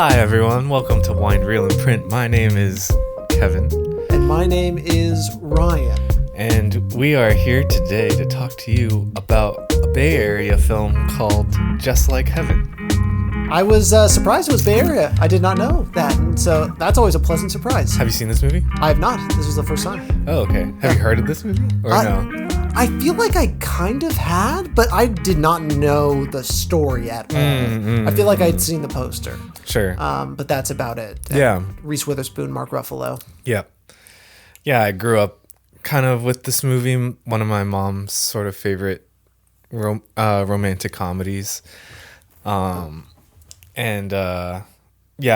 Hi everyone, welcome to Wine, Reel, and Print. My name is Kevin. And my name is Ryan. And we are here today to talk to you about a Bay Area film called Just Like Heaven. I was surprised it was Bay Area. I did not know that, and so that's always a pleasant surprise. Have you seen this movie? I have not. This was the first time. Oh, okay. Have you heard of this movie? Or no? I feel like I kind of had, but I did not know the story at all. I feel like I'd seen the poster. Sure. But that's about it. Yeah. Reese Witherspoon, Mark Ruffalo. Yeah. Yeah, I grew up kind of with this movie, one of my mom's sort of favorite romantic comedies. Yeah, I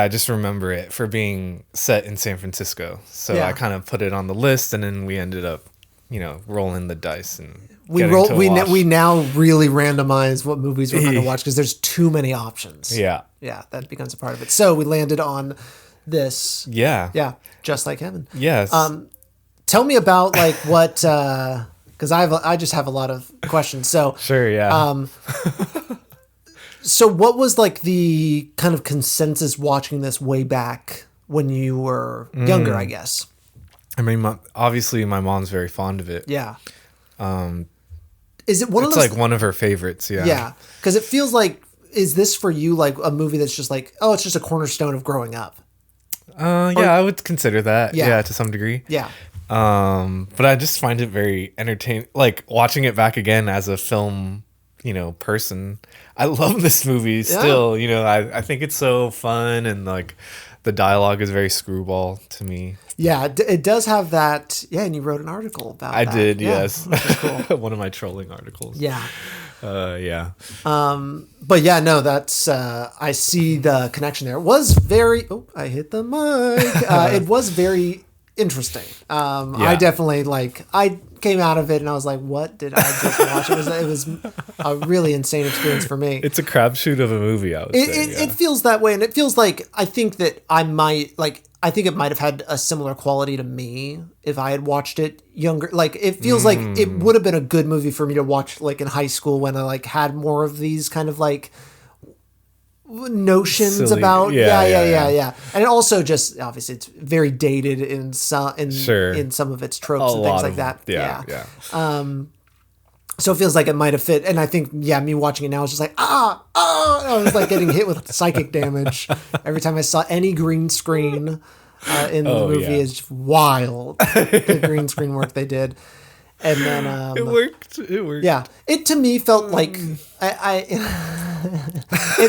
just remember it for being set in San Francisco. So Yeah. I kind of put it on the list, and then we ended up, rolling the dice and We now really randomize what movies we're going to watch because there's too many options. Yeah. Yeah, that becomes a part of it. So we landed on this. Yeah. Yeah, Just Like Heaven. Yes. Tell me about like what, because I just have a lot of questions. So Sure, yeah. So what was like the kind of consensus watching this way back when you were younger, I guess? I mean, obviously my mom's very fond of it. Yeah. Is it one of It's those? like one of her favorites, yeah. Yeah, because it feels like, is this for you like a movie that's just like, oh, it's just a cornerstone of growing up? I would consider that, Yeah. to some degree. Yeah. But I just find it very entertaining. Like watching it back again as a film, person. I love this movie still. I think it's so fun, and like the dialogue is very screwball to me. Yeah, it does have that. Yeah, and you wrote an article about I that. did, Yeah, yes. which is cool. One of my trolling articles. Yeah. Yeah. But yeah, no, that's, I see the connection there. It was very, I hit the mic. It was very interesting. I definitely I came out of it and I was like, what did I just watch? It was a really insane experience for me. It's a crapshoot of a movie, I would say. It feels that way. And it feels like, I think that I think it might have had a similar quality to me if I had watched it younger. Like, it feels like it would have been a good movie for me to watch, like, in high school when I, had more of these kind of, notions Silly. about. Yeah. And it also just, obviously, it's very dated in some of its tropes and things like that. Yeah. So it feels like it might have fit. And I think, me watching it now is just like, I was like getting hit with psychic damage every time I saw any green screen in the movie. Is just wild. The green screen work they did. And then it worked. Yeah. It to me felt like it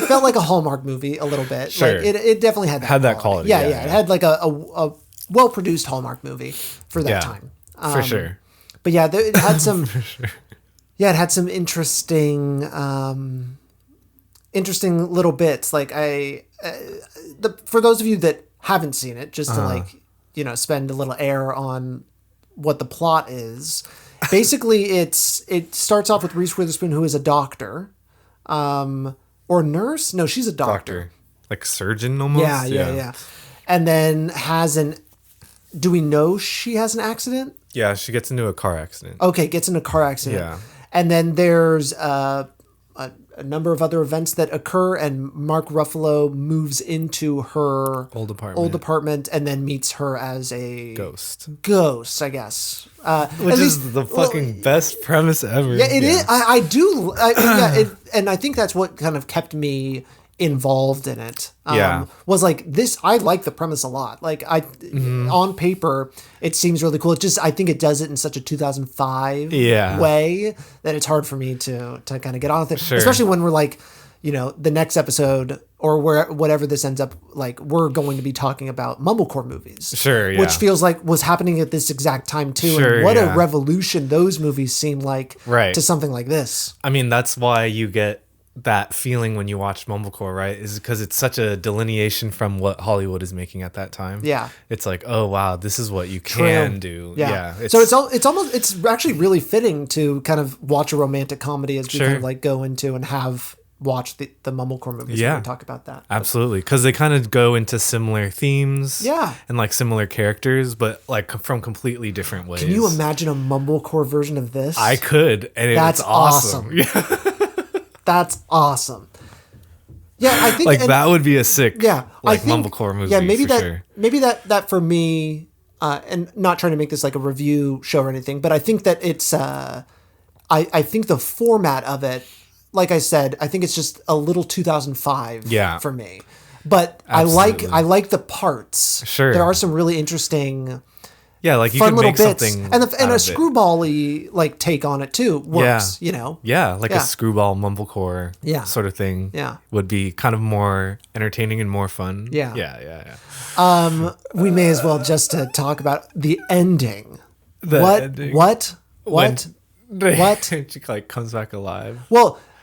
felt like a Hallmark movie a little bit. Sure. Like it definitely had that quality. Yeah. It had like a well-produced Hallmark movie for that time. For sure. But yeah, it had some For sure. Yeah, it had some interesting little bits. Like for those of you that haven't seen it, just to spend a little air on what the plot is. Basically, it starts off with Reese Witherspoon, who is a doctor, or nurse. No, she's a doctor. Like surgeon almost. Yeah. And then do we know she has an accident? Yeah, she gets into a car accident. Okay, gets in a car accident. Yeah. And then there's a number of other events that occur, and Mark Ruffalo moves into her old apartment and then meets her as a ghost, I guess. Which is the fucking best premise ever. Yeah, it is. I do. And I think that's what kind of kept me involved in it. Was like this. I like the premise a lot. Like on paper, it seems really cool. It just, I think it does it in such a 2005 way that it's hard for me to kind of get on with it. Sure. Especially when we're like, the next episode or whatever this ends up like, we're going to be talking about mumblecore movies. Sure. Yeah. Which feels like was happening at this exact time too. Sure, and what a revolution those movies seem like to something like this. I mean, that's why you get that feeling when you watch mumblecore, right? Is because it's such a delineation from what Hollywood is making at that time. Yeah, it's like, oh wow, this is what you can do. Yeah. So it's actually really fitting to kind of watch a romantic comedy as we kind of like go into and have watched the mumblecore movies. Yeah, we talk about that. Absolutely, because they kind of go into similar themes. Yeah, and like similar characters, but like from completely different ways. Can you imagine a mumblecore version of this? I could, and that's awesome. Yeah. That's awesome. Yeah, I think like that would be a sick like mumblecore movie. Yeah, maybe sure. maybe that for me, and not trying to make this like a review show or anything, but I think that it's I think the format of it, like I said, I think it's just a little 2005 for me. But absolutely. I like the parts. Sure. There are some really interesting like you fun can little make bits. something And a screwball-y like take on it too works, you know. Yeah, like a screwball mumblecore sort of thing would be kind of more entertaining and more fun. Yeah. We may as well just to talk about the ending. Ending. What? She like comes back alive.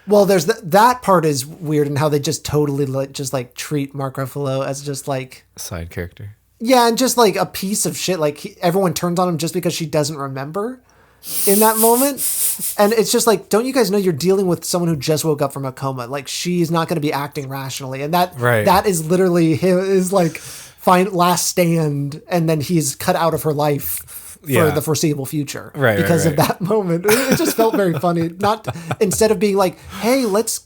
Well, there's that part is weird, and how they just totally like treat Mark Ruffalo as just like a side character. Yeah, and just like a piece of shit. Like everyone turns on him just because she doesn't remember in that moment, and it's just like, don't you guys know you're dealing with someone who just woke up from a coma? Like she's not going to be acting rationally, and that is literally his like last stand, and then he's cut out of her life for the foreseeable future because of that moment. It just felt very funny. Not instead of being like, hey, let's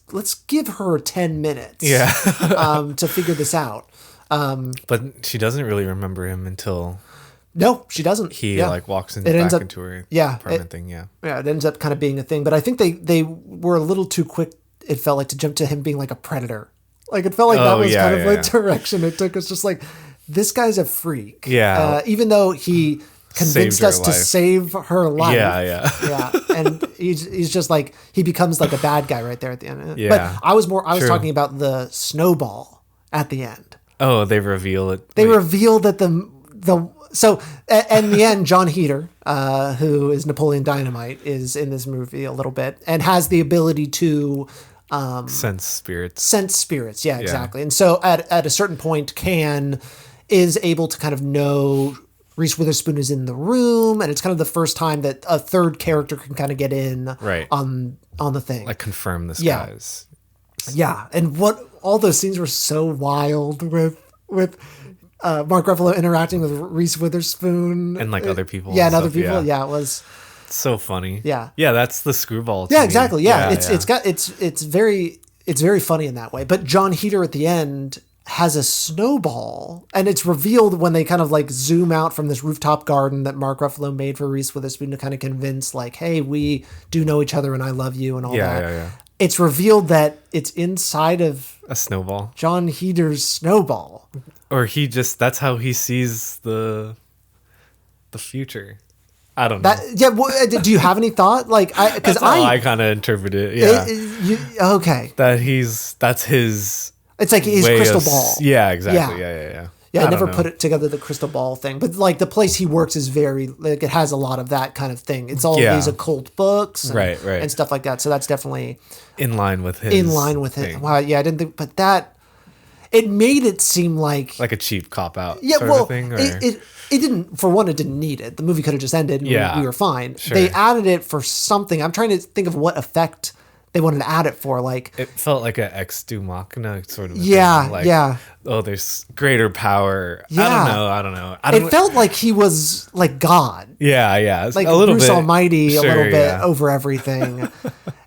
give her 10 minutes to figure this out. But she doesn't really remember him until no, she doesn't. He like walks into her apartment thing. Yeah, it ends up kind of being a thing. But I think they were a little too quick. It felt like to jump to him being like a predator. Like it felt like that was kind of the direction it took. It's just like, this guy's a freak. Yeah, even though he convinced us to save her life. Yeah. And he's just like, he becomes like a bad guy right there at the end. Yeah. But I was talking about the snowball at the end. Oh, they reveal it. They reveal that so in the end, John Heder, who is Napoleon Dynamite, is in this movie a little bit and has the ability to sense spirits. Yeah, exactly. And so at a certain point, is able to kind of know Reese Witherspoon is in the room, and it's kind of the first time that a third character can kind of get in on the thing. Like confirm this guy's. Yeah, and all those scenes were so wild with Mark Ruffalo interacting with Reese Witherspoon and like other people. Yeah, and other people. Yeah, it was so funny. Yeah, that's the screwball. Yeah, exactly. Yeah, it's very funny in that way. But John Heder at the end has a snowball, and it's revealed when they kind of like zoom out from this rooftop garden that Mark Ruffalo made for Reese Witherspoon to kind of convince like, hey, we do know each other and I love you and all that. Yeah. It's revealed that it's inside of a snowball. John Heder's snowball. Or that's how he sees the future. I don't know. Do you have any thought? Like, because I kind of interpret it. Yeah. Okay. That's his. It's like his crystal ball. Yeah, exactly. Yeah. I never put it together, the crystal ball thing. But like the place he works is very, like, it has a lot of that kind of thing. It's all these occult books and stuff like that. So that's definitely in line with his thing. Wow, yeah, I didn't think, but it made it seem like a cheap cop out sort of thing. Or? It didn't, for one, it didn't need it. The movie could have just ended and we were fine. Sure. They added it for something. I'm trying to think of what effect they wanted to add it for. Like, it felt like an ex du machina sort of thing. Like, oh, there's greater power. I don't know. It felt like he was like God. Yeah. Like a little Bruce bit Almighty, a little bit over everything.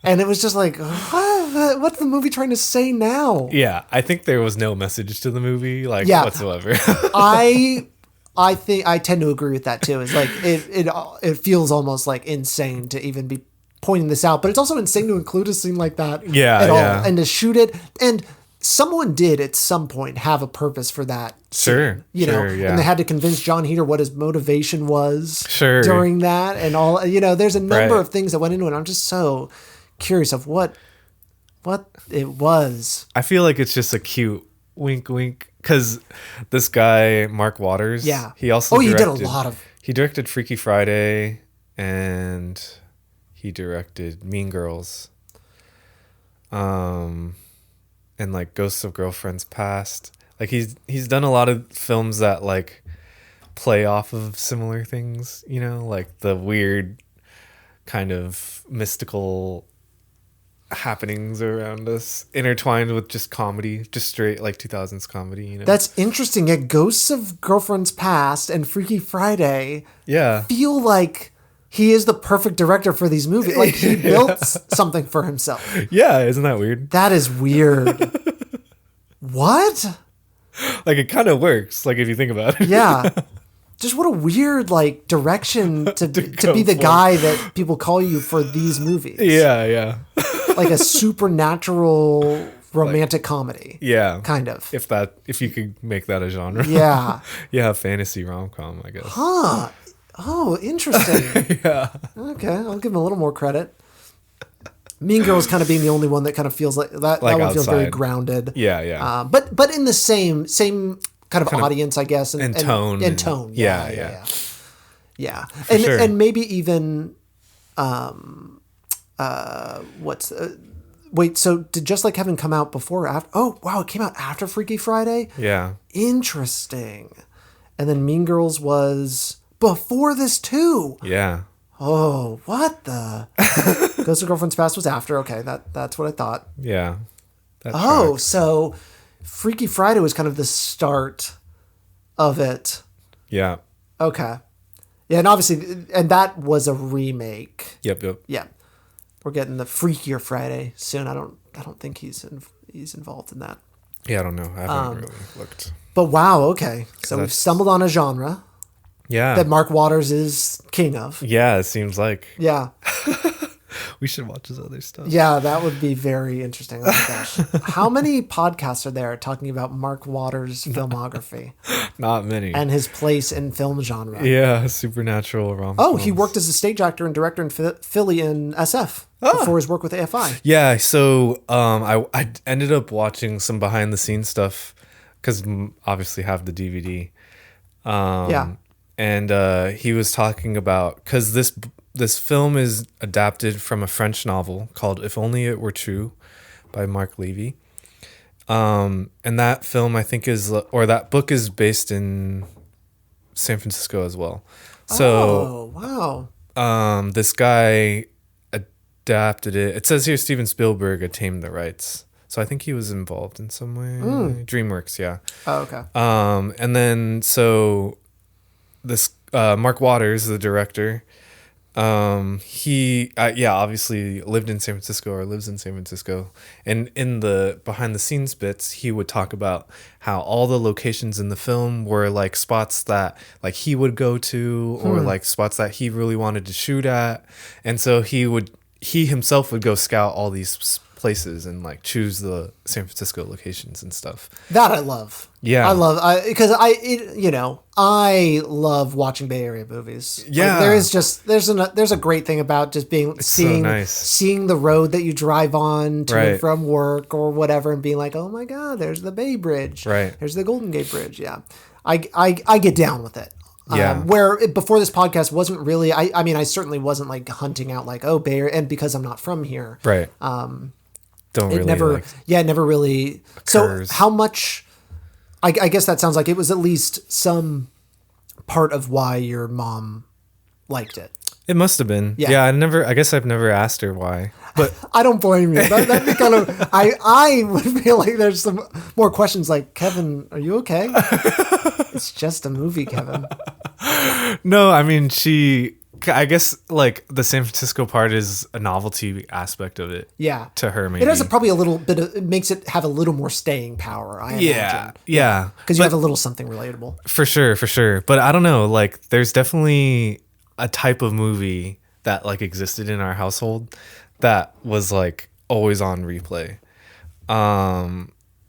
And it was just like, what's the movie trying to say now? Yeah, I think there was no message to the movie, whatsoever. I think I tend to agree with that too. It's like it feels almost like insane to even be pointing this out, but it's also insane to include a scene like that at all and to shoot it. And someone did at some point have a purpose for that scene, and they had to convince John Heder what his motivation was during that and all. There's a number of things that went into it. I'm just so curious of what it was. I feel like it's just a cute wink wink, because this guy Mark Waters, he also he did a lot of, he directed Freaky Friday and he directed Mean Girls, and like Ghosts of Girlfriends Past. Like he's done a lot of films that like play off of similar things, like the weird kind of mystical happenings around us intertwined with just comedy, just straight like 2000s comedy. That's interesting. Ghosts of Girlfriends Past and Freaky Friday feel like he is the perfect director for these movies. Like he built something for himself. Yeah, isn't that weird? That is weird. What? Like, it kind of works, like, if you think about it. Yeah. Just what a weird, like, direction to be the for. guy that people call you for these movies. Yeah. Like a supernatural romantic comedy. Yeah. Kind of. If you could make that a genre. Yeah. Yeah, fantasy rom-com, I guess. Huh. Oh, interesting. Yeah. Okay, I'll give him a little more credit. Mean Girls kind of being the only one that kind of feels like that. Like that one feels very outside. grounded. Yeah. But in the same kind of audience, I guess, and tone. And tone. Yeah. Sure. And maybe even wait, so did Just Like Heaven come out before or after? Oh, wow, it came out after Freaky Friday? Yeah. Interesting. And then Mean Girls was before this too. Yeah. Oh, what the? Ghost of Girlfriend's Past was after. Okay, that's what I thought. Yeah. Oh, so Freaky Friday was kind of the start of it. Yeah. Okay. Yeah, and obviously, and that was a remake. Yep. Yeah, we're getting the Freakier Friday soon. I don't think he's involved in that. Yeah, I don't know. I haven't really looked. But wow, okay. So we've stumbled on a genre. Yeah. That Mark Waters is king of. Yeah, it seems like. Yeah. We should watch his other stuff. Yeah, that would be very interesting. Oh my gosh. How many podcasts are there talking about Mark Waters' filmography? Not many. And his place in film genre. Yeah, supernatural rom. Oh, he worked as a stage actor and director in Philly and SF before his work with AFI. Yeah, so I ended up watching some behind the scenes stuff because obviously have the DVD. Yeah. And he was talking about, because this film is adapted from a French novel called If Only It Were True by Marc Levy. And that film, I think, that book is based in San Francisco as well. So, wow. This guy adapted it. It says here Steven Spielberg attained the rights. So I think he was involved in some way. DreamWorks, yeah. Oh, okay. And then, so this Mark Waters, the director, he obviously lived in San Francisco or lives in San Francisco, and in the behind the scenes bits he would talk about how all the locations in the film were like spots that like he would go to or like spots that he really wanted to shoot at, and so he himself would go scout all these places and like choose the San Francisco locations and stuff. That I love. Yeah, I love because I love watching Bay Area movies. Yeah, like, there's a great thing about just seeing the road that you drive on to and from work or whatever, and being like, oh my God, there's the Bay Bridge. Right. There's the Golden Gate Bridge. Yeah, I get down with it. Yeah. Before this podcast wasn't really. I mean, I certainly wasn't like hunting out like, oh, Bay Area, and because I'm not from here. Right. It never really. Occurs. So how much? I guess that sounds like it was at least some part of why your mom liked it. It must have been. Yeah. I guess I've never asked her why. But I don't blame you. That'd be kind of. I would feel like there's some more questions. Like, Kevin, are you okay? It's just a movie, Kevin. No, I mean I guess like the San Francisco part is a novelty aspect of it. Yeah. To her, maybe. It has probably a little bit of, it makes it have a little more staying power, I imagine. Yeah. Because you have a little something relatable. For sure. But I don't know, like there's definitely a type of movie that like existed in our household that was like always on replay.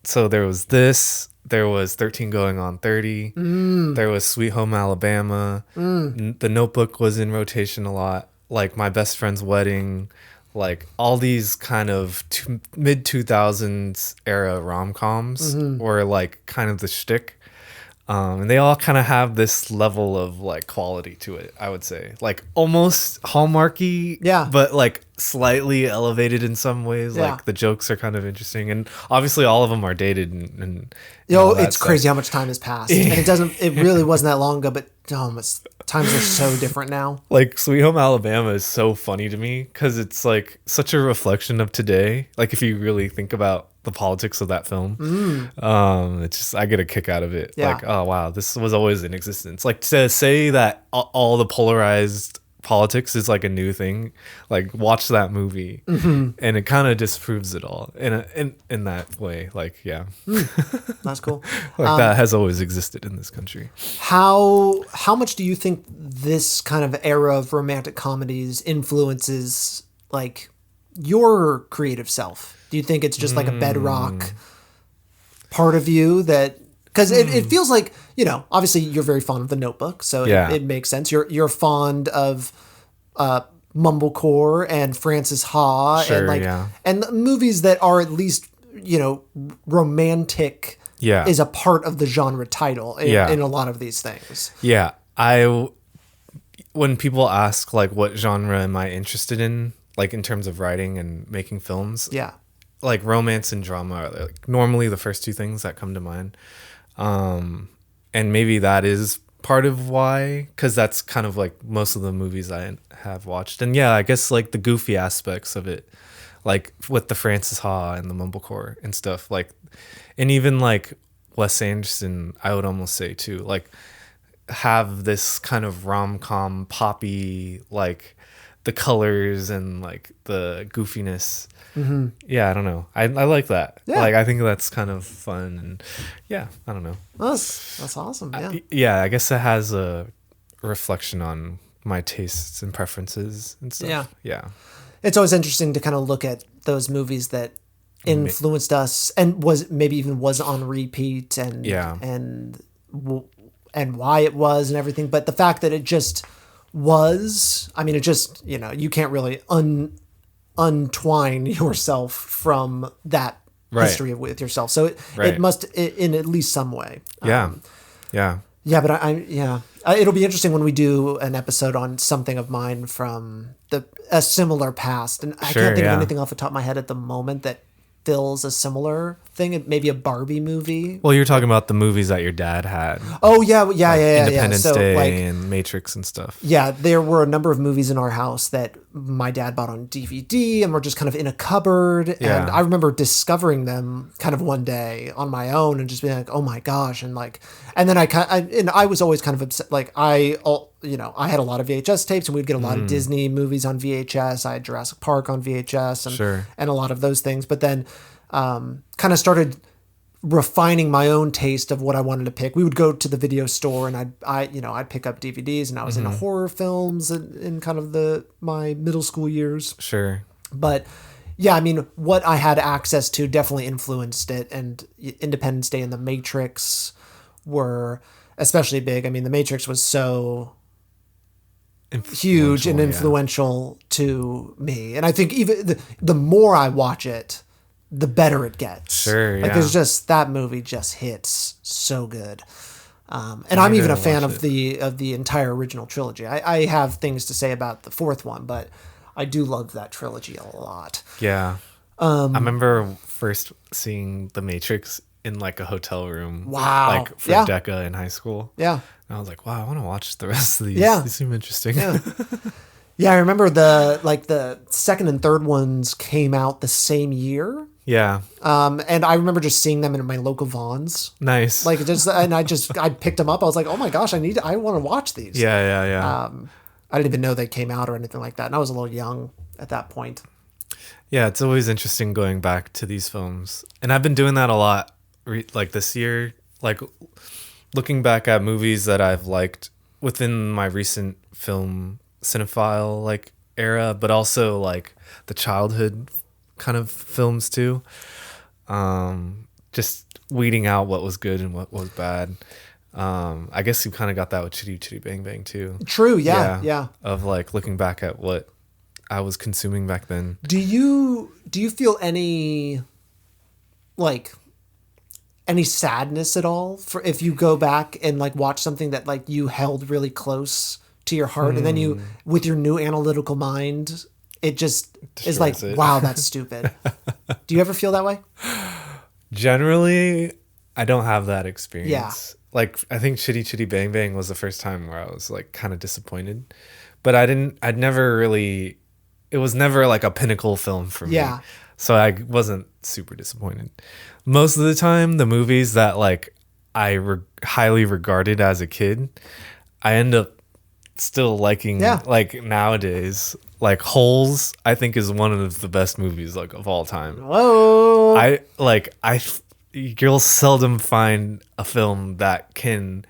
So there was this. There was 13 Going on 30. There was Sweet Home Alabama. The Notebook was in rotation a lot. Like My Best Friend's Wedding. Like all these kind of mid 2000s era rom-coms were like kind of the shtick. And they all kind of have this level of like quality to it, I would say. Like almost Hallmarky, but like slightly elevated in some ways. Yeah. Like the jokes are kind of interesting. And obviously all of them are dated and it's crazy how much time has passed. And it really wasn't that long ago, but times are so different now. Like Sweet Home Alabama is so funny to me because it's like such a reflection of today. Like if you really think about the politics of that film, it's just, I get a kick out of it. Like, oh wow, this was always in existence. Like to say that all the polarized politics is like a new thing, like watch that movie, and it kind of disproves it all in that way. Like, yeah, That's cool. like that has always existed in this country. How much do you think this kind of era of romantic comedies influences like your creative self? Do you think it's just like a bedrock part of you that, because it feels like, you know, obviously you're very fond of The Notebook, so it makes sense. You're fond of mumblecore and Frances Ha, Sure, and like yeah. and movies that are at least, you know, romantic. Yeah. Is a part of the genre title in a lot of these things. Yeah, when people ask like what genre am I interested in, like in terms of writing and making films, Yeah. like romance and drama are like normally the first two things that come to mind. And maybe that is part of why, because that's kind of like most of the movies I have watched. And yeah, I guess like the goofy aspects of it, like with the Frances Ha and the mumblecore and stuff, like, and even like Wes Anderson, I would almost say too, like have this kind of rom-com poppy, like the colors and like the goofiness. Yeah, I don't know. I like that. Yeah. Like I think that's kind of fun, and yeah, I don't know. That's awesome. Yeah. Yeah, I guess it has a reflection on my tastes and preferences and stuff. Yeah. Yeah. It's always interesting to kind of look at those movies that influenced us and was on repeat and why it was and everything. But the fact that it just was, I mean, it just, you know, you can't really untwine yourself from that history with yourself. So it must, in at least some way. Yeah. Yeah, but it'll be interesting when we do an episode on something of mine from a similar past, and I can't think of anything off the top of my head at the moment that fills a similar thing. Maybe a Barbie movie. Well, you're talking about the movies that your dad had. Oh yeah. Independence So, Day like, and Matrix and stuff. Yeah, there were a number of movies in our house that my dad bought on DVD and were just kind of in a cupboard. Yeah. And I remember discovering them kind of one day on my own and just being like, oh my gosh. And like, and then I was always kind of upset. Like I had a lot of VHS tapes and we'd get a lot of Disney movies on VHS. I had Jurassic Park on VHS and a lot of those things. But then kind of started refining my own taste of what I wanted to pick. We would go to the video store and I'd pick up DVDs, and I was into horror films in kind of my middle school years. Sure. But yeah, I mean, what I had access to definitely influenced it, and Independence Day and The Matrix were especially big. I mean, The Matrix was so huge and influential to me. And I think even the more I watch it, the better it gets. Sure, Like there's just, that movie just hits so good. And I'm even a fan of the entire original trilogy. I have things to say about the fourth one, but I do love that trilogy a lot. Yeah. I remember first seeing The Matrix in like a hotel room. Wow. Like for DECA in high school. Yeah. And I was like, wow, I want to watch the rest of these. Yeah. These seem interesting. Yeah. Yeah, I remember the second and third ones came out the same year. Yeah. And I remember just seeing them in my local Vons. Nice. Like I picked them up. I was like, oh my gosh, I want to watch these. Yeah. I didn't even know they came out or anything like that. And I was a little young at that point. Yeah, it's always interesting going back to these films. And I've been doing that a lot like this year, like looking back at movies that I've liked within my recent film cinephile like era, but also like the childhood kind of films too. Just weeding out what was good and what was bad. I guess you kind of got that with Chitty Chitty Bang Bang too. True, yeah. Of like looking back at what I was consuming back then. Do you feel any sadness at all for if you go back and like watch something that like you held really close to your heart, and then you, with your new analytical mind, it just is like, wow, that's stupid. Do you ever feel that way? Generally, I don't have that experience. Yeah. Like, I think Chitty Chitty Bang Bang was the first time where I was like kind of disappointed, but it was never like a pinnacle film for me. Yeah. So I wasn't super disappointed. Most of the time, the movies that like I highly regarded as a kid, I end up still liking like nowadays. Like Holes, I think is one of the best movies like of all time. Whoa! You'll seldom find a film that can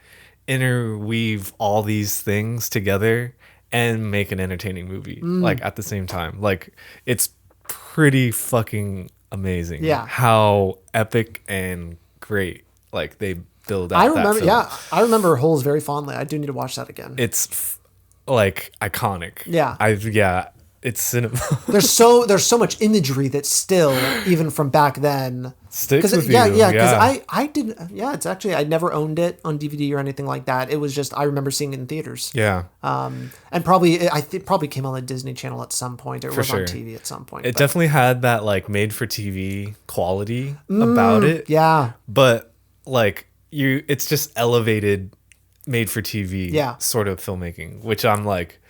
interweave all these things together and make an entertaining movie like at the same time. Like it's pretty fucking amazing. Yeah, how epic and great like they build out. I remember Holes very fondly. I do need to watch that again. It's like iconic. It's cinema. there's so much imagery that still, even from back then, sticks with you. Yeah, because I didn't. Yeah, it's actually I never owned it on DVD or anything like that. It was just I remember seeing it in theaters. Yeah. And probably probably came on the Disney Channel at some point, or was on TV at some point. It definitely had that like made for TV quality about it. Yeah. But like it's just elevated made for TV sort of filmmaking, which I'm like,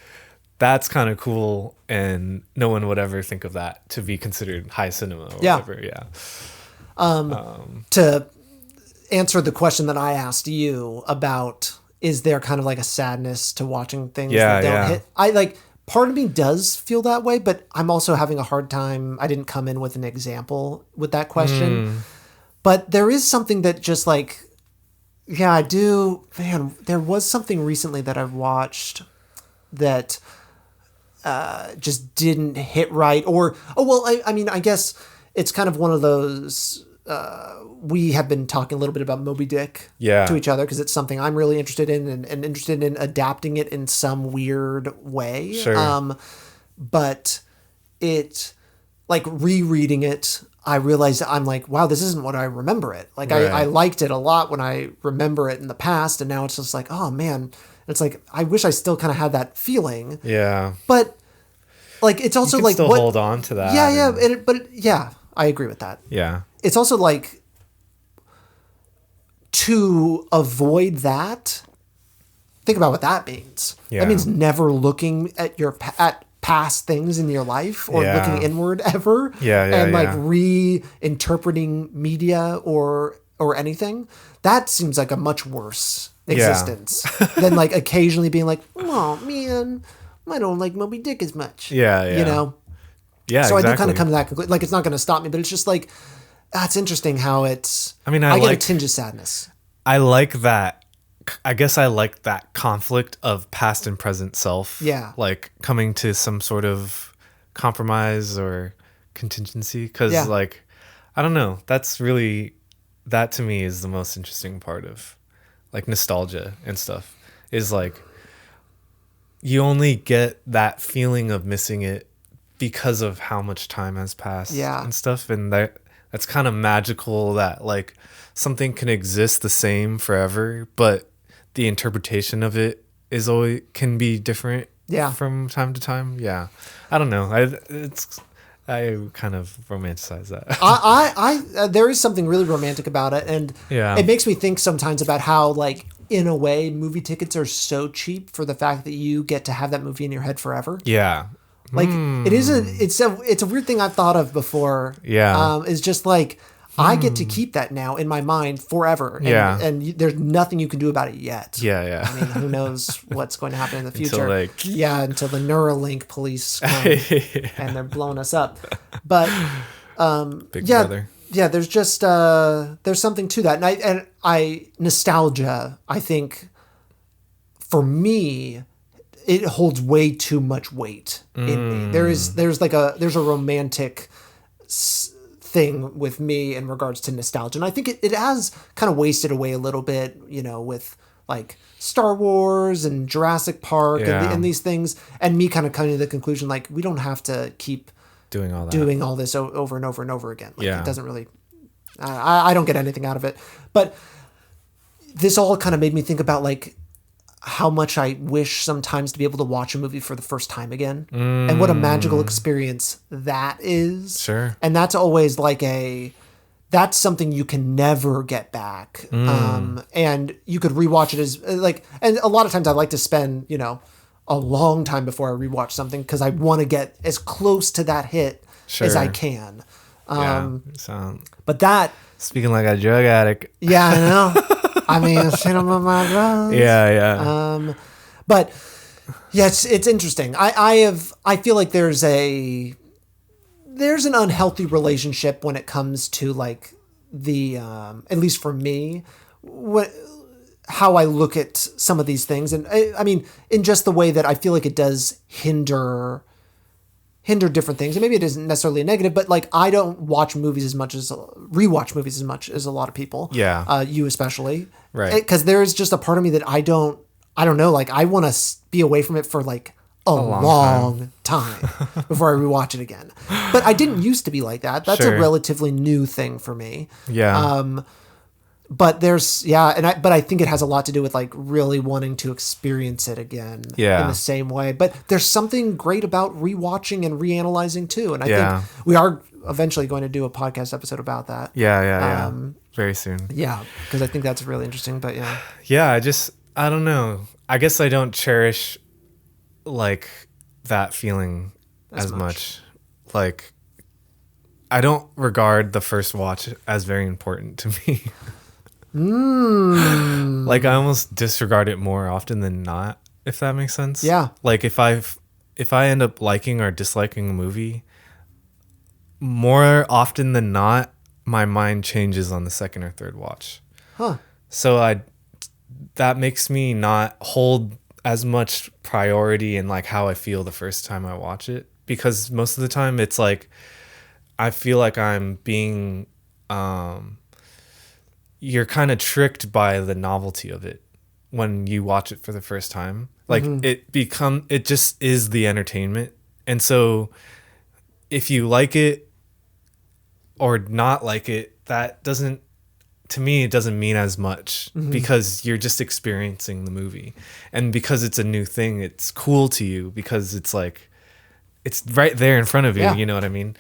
that's kind of cool, and no one would ever think of that to be considered high cinema or whatever. Yeah. To answer the question that I asked you about, is there kind of like a sadness to watching things that don't hit? I like, part of me does feel that way, but I'm also having a hard time. I didn't come in with an example with that question, but there is something that just like, yeah, I do. Man, there was something recently that I've watched that just didn't hit right. Or, I mean, I guess it's kind of one of those. We have been talking a little bit about Moby Dick to each other because it's something I'm really interested in and interested in adapting it in some weird way. Sure. But it, like rereading it, I realized I'm like, wow, this isn't what I remember it. Like I liked it a lot when I remember it in the past, and now it's just like, oh man, it's like I wish I still kind of had that feeling. Yeah. But like it's also you can like still hold on to that. Yeah, I agree with that. Yeah. It's also like to avoid that. Think about what that means. Yeah. That means never looking at at past things in your life or looking inward ever. And like reinterpreting media or anything. That seems like a much worse existence than like occasionally being like, oh man, I don't like Moby Dick as much. Yeah. You know? Yeah. So exactly. I do kind of come to that conclusion. Like it's not going to stop me, but it's just like, that's interesting how it's. I mean, I get a tinge of sadness. I like that. I guess I like that conflict of past and present self. Yeah. Like coming to some sort of compromise or contingency. Because like, I don't know. That's really, that to me is the most interesting part of like nostalgia and stuff. Is like, you only get that feeling of missing it because of how much time has passed and stuff. And that's kind of magical that like something can exist the same forever, but the interpretation of it is always can be different from time to time. Yeah. I don't know. I kind of romanticize that. I there is something really romantic about it, and it makes me think sometimes about how like in a way movie tickets are so cheap for the fact that you get to have that movie in your head forever. Yeah. Like it's a weird thing I've thought of before. Yeah. Is just like I get to keep that now in my mind forever. And, and there's nothing you can do about it yet. Yeah. I mean, who knows what's going to happen in the future? Until the Neuralink police come and they're blowing us up. But Big brother. Yeah, there's just there's something to that. And I nostalgia, I think for me, it holds way too much weight in me. There's a romantic thing with me in regards to nostalgia, and I think it has kind of wasted away a little bit, you know, with like Star Wars and Jurassic Park and these things, and me kind of coming to the conclusion like we don't have to keep doing all this over and over and over again. Like it doesn't really. I don't get anything out of it, but this all kind of made me think about like how much I wish sometimes to be able to watch a movie for the first time again and what a magical experience that is. Sure. And that's always like that's something you can never get back. And you could rewatch it as like, and a lot of times I like to spend, you know, a long time before I rewatch something because I want to get as close to that hit as I can. But that, speaking like a drug addict. Yeah, I know. I mean, cinema, my drugs. Yeah. But Yeah, it's interesting. I feel like there's an unhealthy relationship when it comes to like the at least for me, how I look at some of these things, and I mean in just the way that I feel like it does hinder different things, and maybe it isn't necessarily a negative, but like I don't watch movies as much as rewatch movies as much as a lot of people. Yeah, you especially, right? Because there is just a part of me that I don't know. Like I want to be away from it for like a long time before I rewatch it again. But I didn't used to be like that. That's a relatively new thing for me. Yeah. But there's but I think it has a lot to do with like really wanting to experience it again in the same way. But there's something great about rewatching and reanalyzing too. And I think we are eventually going to do a podcast episode about that. Yeah. Very soon. Yeah, because I think that's really interesting. But yeah. Yeah, I don't know. I guess I don't cherish like that feeling as much. Like I don't regard the first watch as very important to me. Like I almost disregard it more often than not, if that makes sense. Yeah. Like if I end up liking or disliking a movie, more often than not, my mind changes on the second or third watch. Huh. So that makes me not hold as much priority in like how I feel the first time I watch it, because most of the time it's like I feel like I'm being you're kind of tricked by the novelty of it when you watch it for the first time. Like it just is the entertainment. And so if you like it or not like it, that doesn't, to me, it doesn't mean as much because you're just experiencing the movie. And because it's a new thing, it's cool to you because it's like, it's right there in front of you. You know what I mean?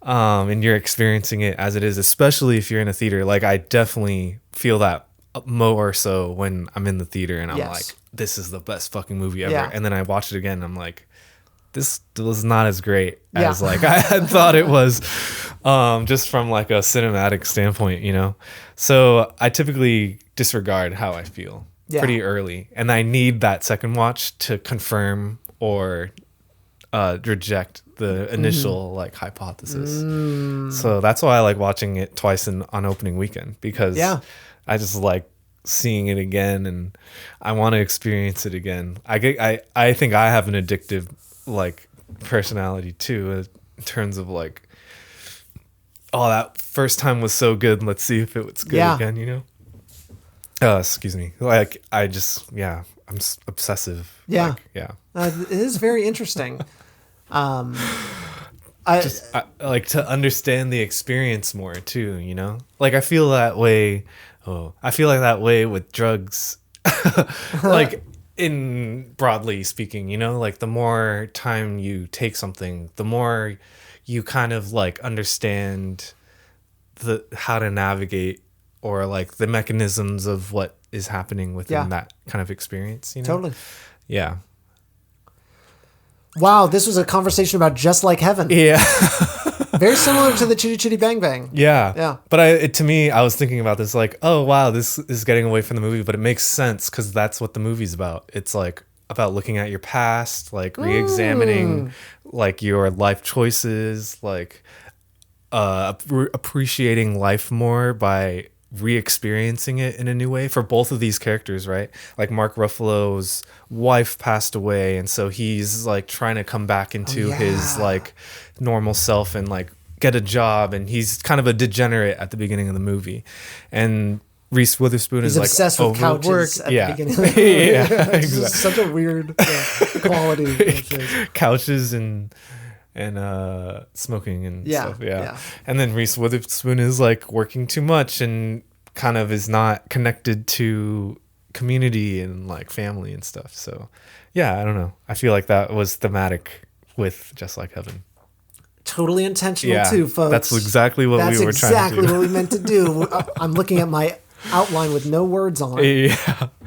And you're experiencing it as it is, especially if you're in a theater. Like I definitely feel that more so when I'm in the theater and I'm like, this is the best fucking movie ever. And then I watch it again and I'm like, this was not as great as like I had thought it was, just from like a cinematic standpoint, you know? So I typically disregard how I feel pretty early, and I need that second watch to confirm or reject the initial like hypothesis. So that's why I like watching it twice on opening weekend, because I just like seeing it again and I want to experience it again. I think I have an addictive like personality too, in terms of like, oh, that first time was so good, let's see if it was good again, you know? Excuse me. Like I'm obsessive. Yeah. Like, it is very interesting. I like to understand the experience more too, you know? Like I feel that way. I feel like that way with drugs. Like in broadly speaking, you know, like the more time you take something, the more you kind of like understand how to navigate or like the mechanisms of what is happening within that kind of experience, you know? Totally. Yeah. Wow, this was a conversation about Just Like Heaven. Yeah. Very similar to the Chitty Chitty Bang Bang. Yeah. Yeah. But to me, I was thinking about this like, oh, wow, this is getting away from the movie, but it makes sense because that's what the movie's about. It's like about looking at your past, like re-examining like your life choices, like appreciating life more by re-experiencing it in a new way for both of these characters, right? Like Mark Ruffalo's wife passed away, and so he's like trying to come back into his like normal self and like get a job, and he's kind of a degenerate at the beginning of the movie. And Reese Witherspoon is like obsessed with couches at the beginning of the movie. Exactly. Such a weird quality. Couches and smoking and stuff. And then Reese Witherspoon is like working too much and kind of is not connected to community and like family and stuff. So I don't know, I feel like that was thematic with Just Like Heaven. Totally intentional too, folks. That's exactly what we were trying to do. That's exactly what we meant to do. I'm looking at my outline with no words on it.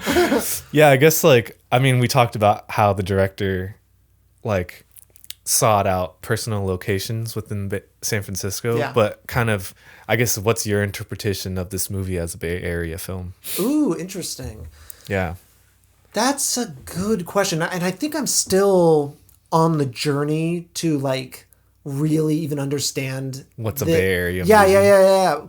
I guess like, I mean, we talked about how the director like sought out personal locations within San Francisco, but kind of, I guess, what's your interpretation of this movie as a Bay Area film? Ooh, interesting. Yeah. That's a good question. And I think I'm still on the journey to like really even understand what's a Bay Area movie. Yeah.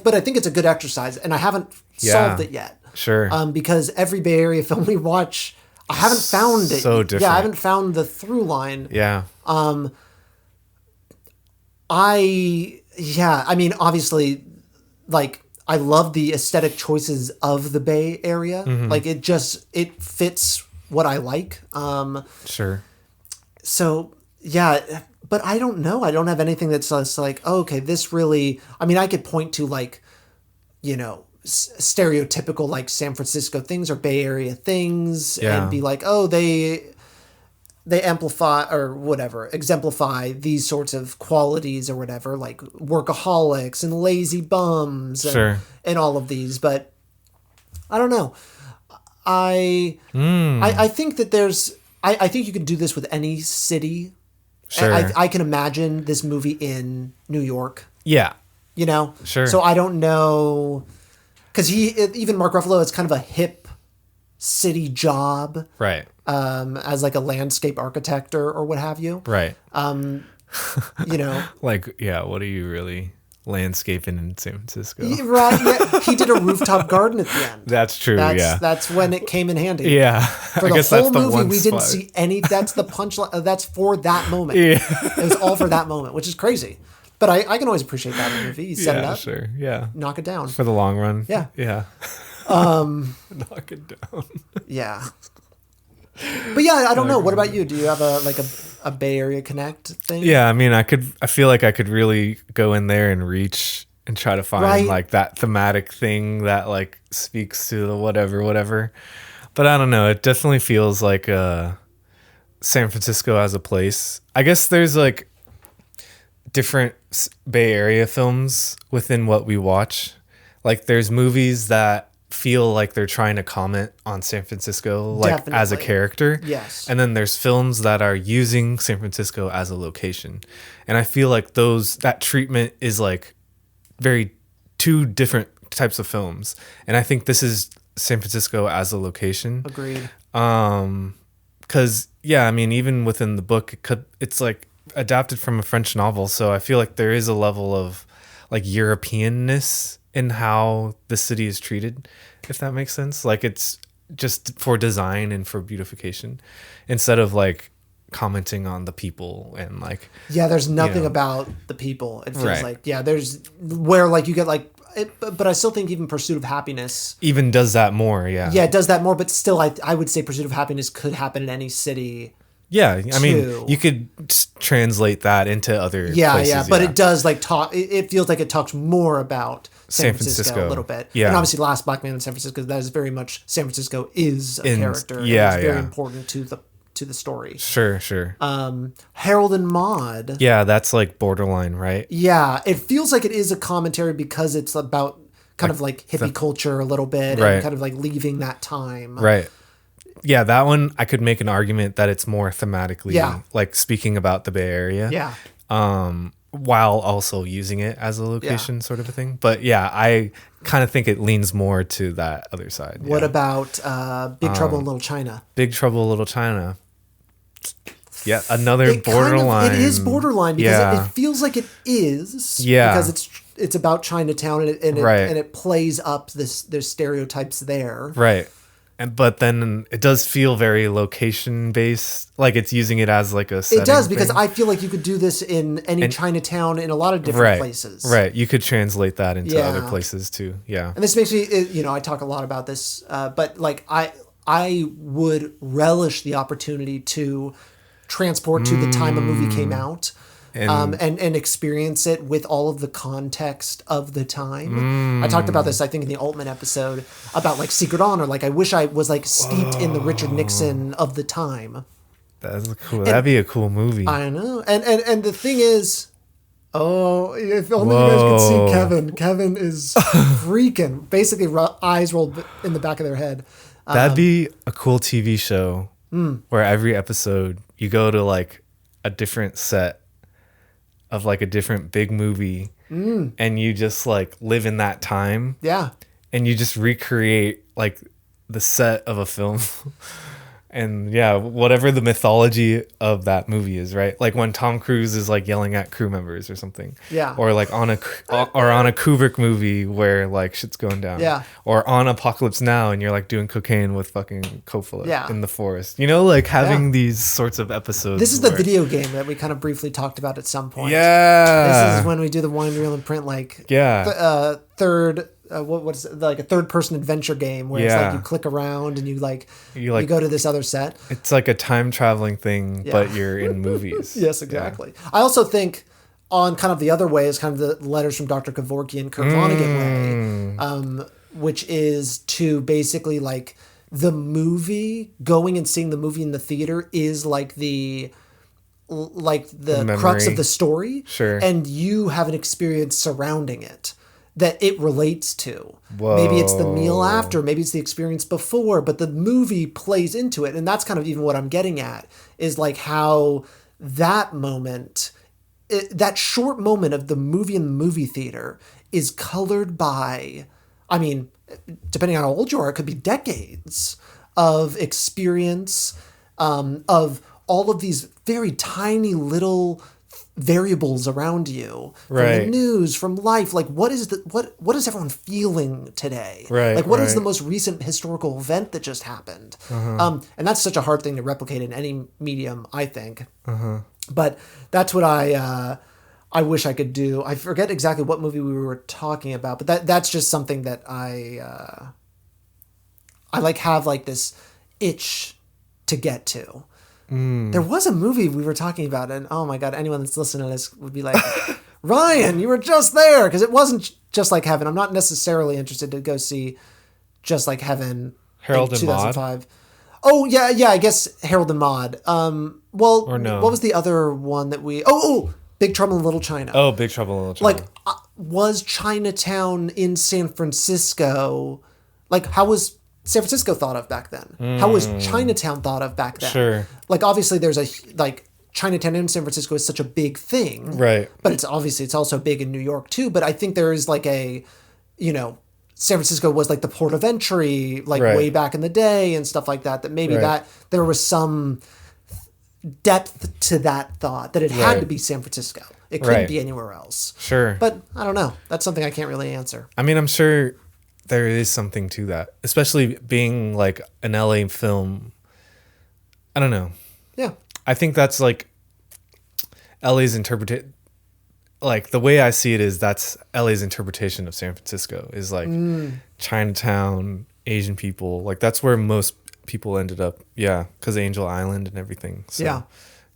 But I think it's a good exercise, and I haven't solved it yet. Sure. Because every Bay Area film we watch, I haven't found it. So different. Yeah, I haven't found the through line. Yeah. I mean, obviously, like, I love the aesthetic choices of the Bay Area. Mm-hmm. Like, it fits what I like. Sure. So, yeah, but I don't know. I don't have anything that's just like, oh, okay, this really, I mean, I could point to, like, you know, stereotypical, like, San Francisco things or Bay Area things and be like, oh, they amplify or whatever, exemplify these sorts of qualities or whatever, like workaholics and lazy bums and all of these. But I don't know. I think that I think you can do this with any city. Sure. I can imagine this movie in New York. Yeah. You know? Sure. So I don't know. Because even Mark Ruffalo is kind of a hip city job. Right. As like a landscape architect or what have you. Right. You know. Like, yeah, what are you really landscaping in San Francisco? Right. Yeah. He did a rooftop garden at the end. That's true. That's when it came in handy. Yeah. For the whole movie, we didn't see any. That's the punchline. That's for that moment. Yeah. It was all for that moment, which is crazy. But I can always appreciate that in the movie. You set it up. Sure. Yeah. Knock it down. For the long run. Yeah. Yeah. Knock it down. Yeah. But yeah, I don't know. What about you? Do you have a Bay Area Connect thing? Yeah, I mean, I feel like I could really go in there and reach and try to find like that thematic thing that like speaks to the whatever. But I don't know. It definitely feels like San Francisco as a place. I guess there's like different Bay Area films within what we watch. Like there's movies that feel like they're trying to comment on San Francisco, like Definitely. as a character. Yes. And then there's films that are using San Francisco as a location. And I feel like that treatment is like very two different types of films. And I think this is San Francisco as a location. Agreed. Cause yeah, I mean, even within the book, it's like adapted from a French novel. So I feel like there is a level of like Europeanness in how the city is treated, if that makes sense. Like it's just for design and for beautification instead of like commenting on the people and like, yeah, there's nothing about the people. It feels like, yeah, there's where like you get like it, but I still think even Pursuit of Happiness even does that more. Yeah, it does that more, but still I would say Pursuit of Happiness could happen in any city. Yeah, I mean, you could translate that into other places. But it does like talk. It feels like it talks more about San Francisco a little bit. Yeah, and obviously, Last Black Man in San Francisco. That is very much San Francisco is a character. Yeah, and it's very important to the story. Sure. Harold and Maude. Yeah, that's like borderline, right? Yeah, it feels like it is a commentary because it's about kind of like hippie culture a little bit, and kind of like leaving that time. Right. Yeah, that one I could make an argument that it's more thematically like speaking about the Bay Area. Yeah. While also using it as a location sort of a thing. But yeah, I kind of think it leans more to that other side. What about Big Trouble in Little China? Big Trouble in Little China. Yeah, another borderline. It is borderline because it feels like it is. Yeah. Because it's about Chinatown and it plays up the stereotypes there. Right. But then it does feel very location based, like it's using it as like a setting. It does, because I feel like you could do this in any Chinatown in a lot of different places. Right, you could translate that into other places too. Yeah, and this makes me, I talk a lot about this, but like I would relish the opportunity to transport to the time a movie came out. And experience it with all of the context of the time. I talked about this, I think, in the Altman episode about like Secret Honor. Like, I wish I was like steeped in the Richard Nixon of the time. That's cool. That'd be a cool movie. I know. And the thing is, if only you guys could see Kevin. Kevin is freaking, basically eyes rolled in the back of their head. That'd be a cool TV show where every episode you go to like a different set of like a different big movie and you just like live in that time. Yeah. And you just recreate like the set of a film. And yeah, whatever the mythology of that movie is, right? Like when Tom Cruise is like yelling at crew members or something. Yeah. Or like on a Kubrick movie where like shit's going down. Yeah. Or on Apocalypse Now and you're like doing cocaine with fucking Coppola in the forest. You know, like having these sorts of episodes. This is the video game that we kind of briefly talked about at some point. Yeah. This is when we do the wind reel and print like third. What is it, like a third person adventure game where it's like you click around and you go to this other set. It's like a time traveling thing, but you're in movies. Yes, exactly. Yeah. I also think on kind of the other way is kind of the Letters from Dr. Kevorkian, Kurt Vonnegut way, which is to basically like the movie, going and seeing the movie in the theater is like the crux of the story. Sure. And you have an experience surrounding it that it relates to. Whoa. Maybe it's the meal after, maybe it's the experience before, but the movie plays into it. And that's kind of even what I'm getting at, is like how that moment, that short moment of the movie in the movie theater is colored by, I mean, depending on how old you are, it could be decades of experience, of all of these very tiny little variables around you, from the news, from life. Like what is everyone feeling today? Like what is the most recent historical event that just happened? And that's such a hard thing to replicate in any medium, I think. But that's what I wish I could do. I forget exactly what movie we were talking about, but that's just something that I like have like this itch to get to. There was a movie we were talking about, and oh my god, anyone that's listening to this would be like, Ryan, you were just there, because it wasn't Just Like Heaven. I'm not necessarily interested to go see Just Like Heaven. Harold and 2005. Maude. Oh yeah, I guess Harold and Maude. Well, or no. What was the other one that we? Oh, Big Trouble in Little China. Oh, Big Trouble in Little China. Like, was Chinatown in San Francisco? Like, how was San Francisco thought of back then? How was Chinatown thought of back then? Sure. Like, obviously there's Chinatown in San Francisco is such a big thing. Right. But it's also big in New York too. But I think there is like a, San Francisco was like the port of entry, way back in the day and stuff like that, that maybe that there was some depth to that thought that it had to be San Francisco. It couldn't be anywhere else. Sure. But I don't know. That's something I can't really answer. I mean, I'm sure there is something to that, especially being like an LA film. I don't know. Yeah. I think that's like LA's interpretation. Like the way I see it is that's LA's interpretation of San Francisco is like Chinatown, Asian people. Like that's where most people ended up. Yeah. Because Angel Island and everything. So,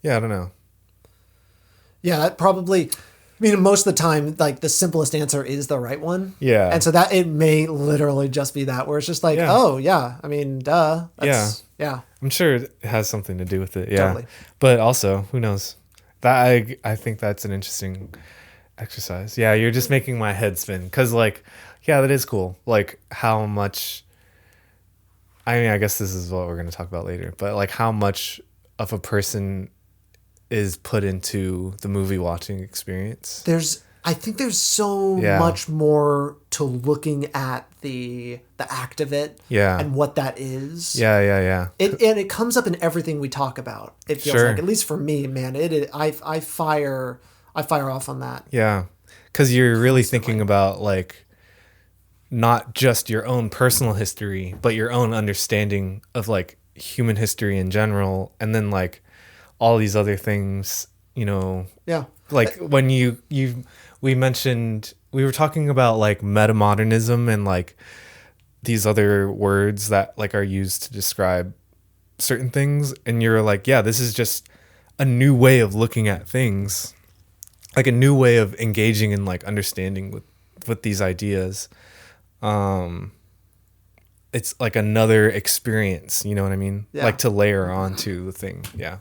yeah. I don't know. Yeah. That probably, most of the time, like the simplest answer is the right one. Yeah. And so that it may literally just be that, where it's just like, oh yeah, duh. Yeah. I'm sure it has something to do with it. Yeah. Totally. But also, who knows? That I think that's an interesting exercise. Yeah, you're just making my head spin. Because, like, yeah, that is cool. Like, how much... I mean, I guess this is what we're going to talk about later. But, like, how much of a person is put into the movie watching experience. I think there's so much more to looking at the act of it and what that is. Yeah. It comes up in everything we talk about. It feels like, at least for me, man, I fire off on that. Yeah. Cuz you're really thinking about like not just your own personal history, but your own understanding of like human history in general, and then like all these other things, Yeah. Like when we mentioned, we were talking about like metamodernism and like these other words that like are used to describe certain things. And you're like, yeah, this is just a new way of looking at things, like a new way of engaging and like understanding with these ideas. It's like another experience, you know what I mean? Yeah. Like to layer onto the thing. Yeah.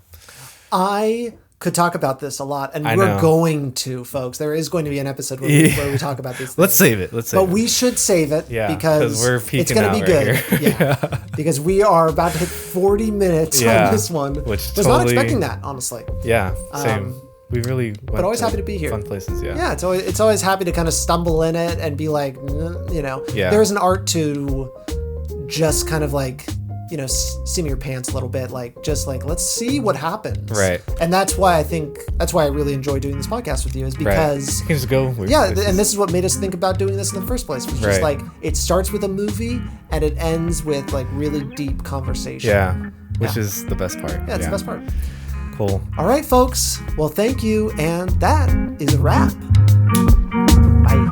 I could talk about this a lot, and we're going to, folks. There is going to be an episode where we talk about these things. Let's save it. But we should save it because it's going to be good. Yeah. Because we are about to hit 40 minutes on this one. Which was not expecting that, honestly. Yeah, same. We really but always happy to be here. Fun places, yeah. Yeah, it's always happy to kind of stumble in it and be like, there is an art to just kind of like, you know, sim your pants a little bit, like just like, let's see what happens. Right. And that's why I really enjoy doing this podcast with you, is because you can just go. And this is what made us think about doing this in the first place. Was just like, it starts with a movie and it ends with like really deep conversation. Yeah. Which is the best part. Yeah, it's the best part. Cool. All right, folks. Well, thank you. And that is a wrap. Bye.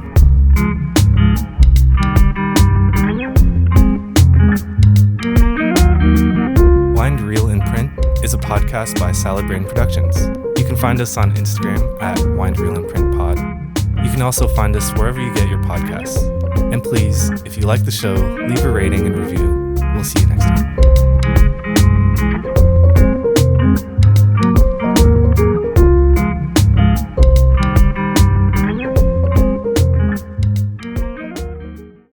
Wind, Reel, and Print is a podcast by Salad Brain Productions. You can find us on Instagram at Wind, Reel, and Print Pod. You can also find us wherever you get your podcasts. And please, if you like the show, leave a rating and review. We'll see you next time.